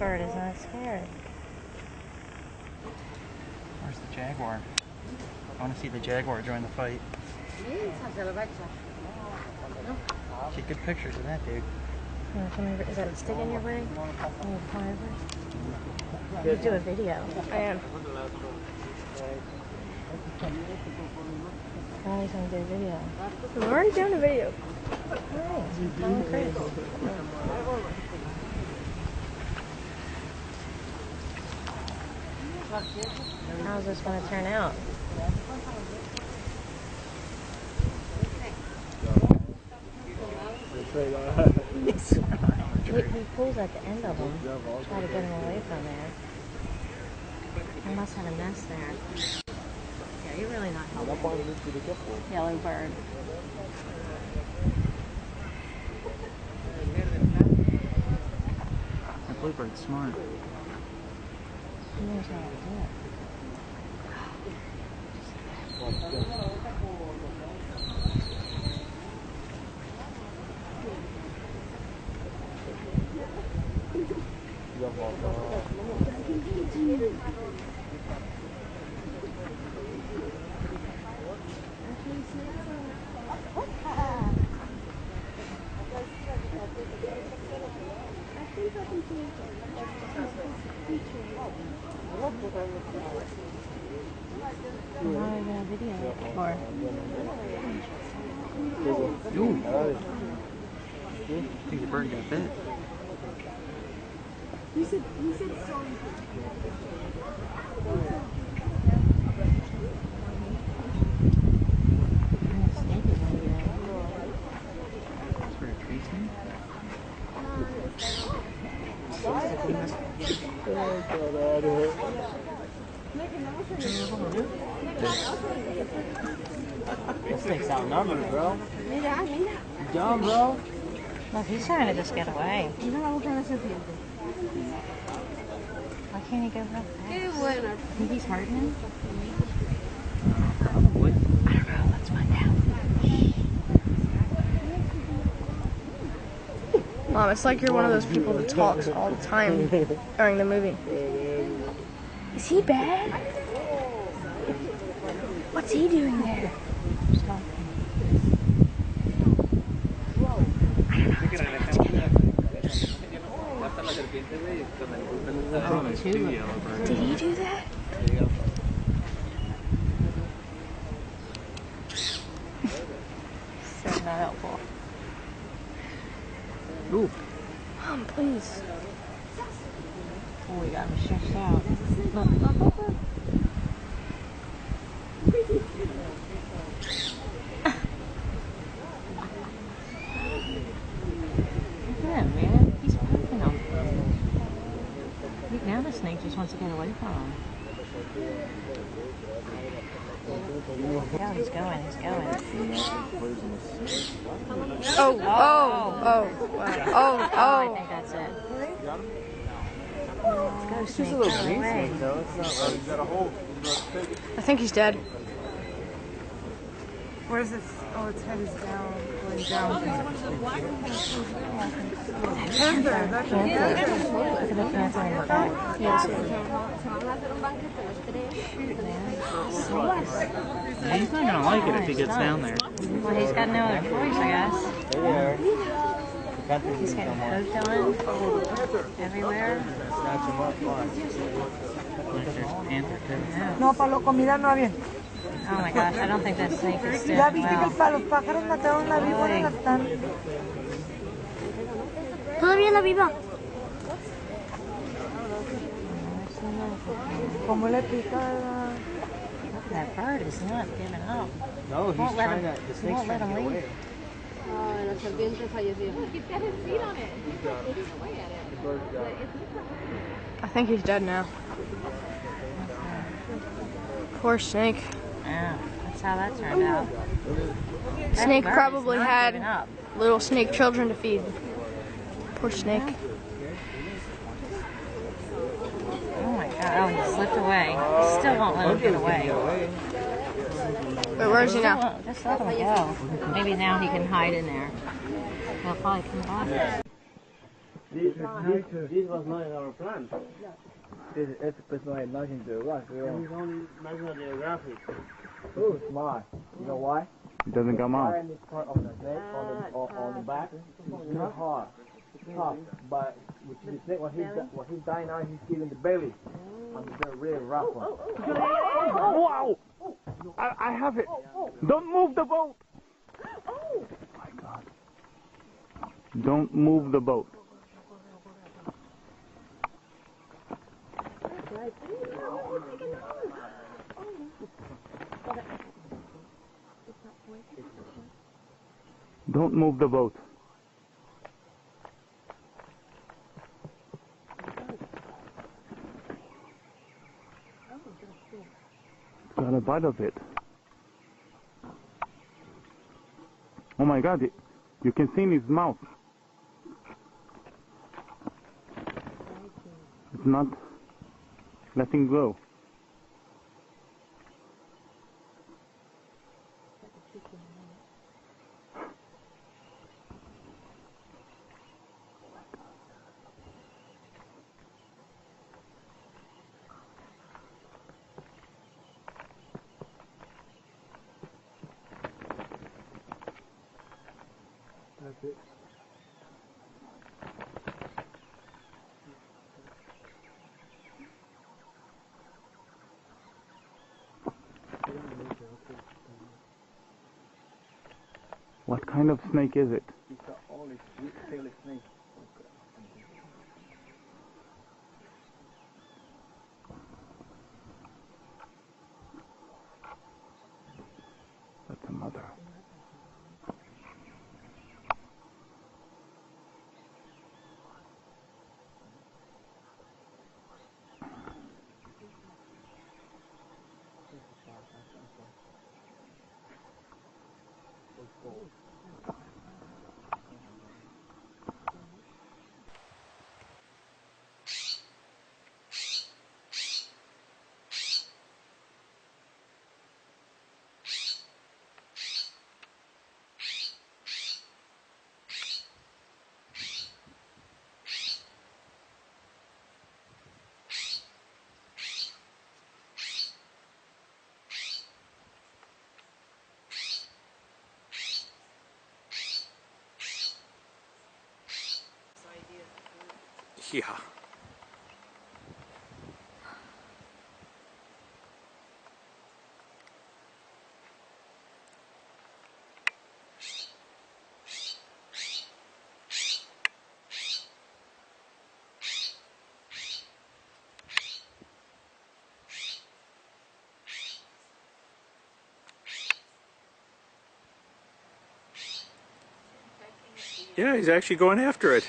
bird is not scared. Where's the jaguar? I want to see the jaguar join the fight. Get good pictures of that dude. Is that a stick in your way? You do a video. I am. Oh, he's gonna do a video. I'm already doing a video. Nice. I'm crazy. How's this gonna turn out? He pulls at the end of them, try to get him away from there. I must have a nest there. Yeah, you're really not helping. Yellow bird. That bluebird's smart. He knows how to do it. I'm not even a video for. I think the bird got bit. You said sorry. That's where it treats me. This thing's outnumbered, bro. You dumb, bro. Look, he's trying to just get away. Why can't he go real fast? Think he's hurting him? Probably. I don't know. Let's find out. Mom, it's like you're one of those people that talks all the time during the movie. Is he bad? What's he doing there? Just talking. Oh, two yellow birds. Did he do that? So not helpful. Ooh. Mom, please. Oh, we got him stretched out. Look. Look at him, man. He's poking him. Now the snake just wants to get away from him. Yeah, he's going. I think that's it. Let's go, snake. Go away. I think he's dead. Where's this? Oh, its head is down, going down. Panther, that's a panther. Look at the panther in the back. Yes. He's not gonna like it if he gets down there. Well, he's got no other choice, I guess. He's getting poked on everywhere. Look, there's a panther too. No, para la comida no había. Oh my gosh, I don't think that snake is doing Ya viste que well. para los pájaros mataron la víbora y la están. Todavía la viva. ¿Cómo le pica la... That bird is not giving up. No, he's Won't let trying him- to. The snake's won't let trying to him get leave. away. La serpiente falleció. He's got his feet on it. The bird got it. I think he's dead now. Poor snake. Yeah, that's how that turned out. That Snake bird is probably not had giving up. little snake children to feed. Poor snake. Oh my god, oh, he slipped away. Still won't let him get away. Wait, where is he now? Just let him go. Maybe now he can hide in there. He'll probably come back. This was not in our plan. This person had nothing to do with us. It's only National Geographic. Oh, smart. You know why? It doesn't come out. In this part of the snake, on the back, it's not hard. It's tough. But with the snake, when he's dying now, he's giving the belly. And they're really rough one. Wow! I have it! Don't move the boat! Oh my God. Don't move the boat. Don't move the boat. Got a bite of it. Oh my God, you can see in his mouth. It's not letting go. That's it. What kind of snake is it? It's the only sweet-tailed snake. That's a mother. Yeah. Yeah, he's actually going after it.